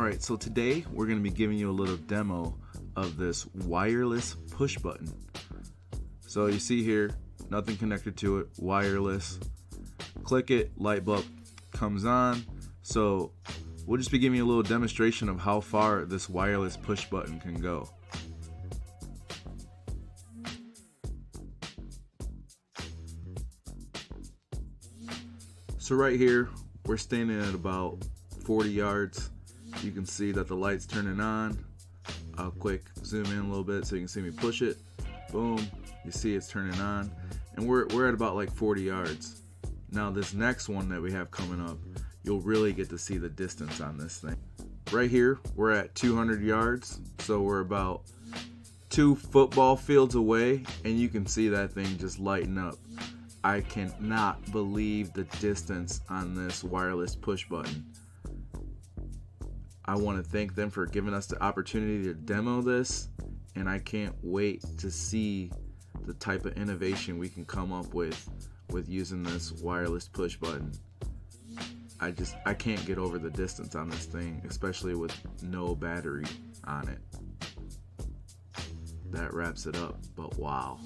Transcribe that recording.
Alright, so today we're going to be giving you a little demo of this wireless push button. So you see here, nothing connected to it, wireless. Click it, light bulb comes on. So we'll just be giving you a little demonstration of how far this wireless push button can go. So right here, we're standing at about 40 yards. You can see that the light's turning on. I'll quick zoom in a little bit so you can see me push it. Boom, you see it's turning on. And we're at about like 40 yards. Now this next one that we have coming up, you'll really get to see the distance on this thing. Right here, we're at 200 yards. So we're about 2 football fields away, and you can see that thing just lighting up. I cannot believe the distance on this wireless push button. I want to thank them for giving us the opportunity to demo this, and I can't wait to see the type of innovation we can come up with using this wireless push button. I can't get over the distance on this thing, especially with no battery on it. That wraps it up, but wow.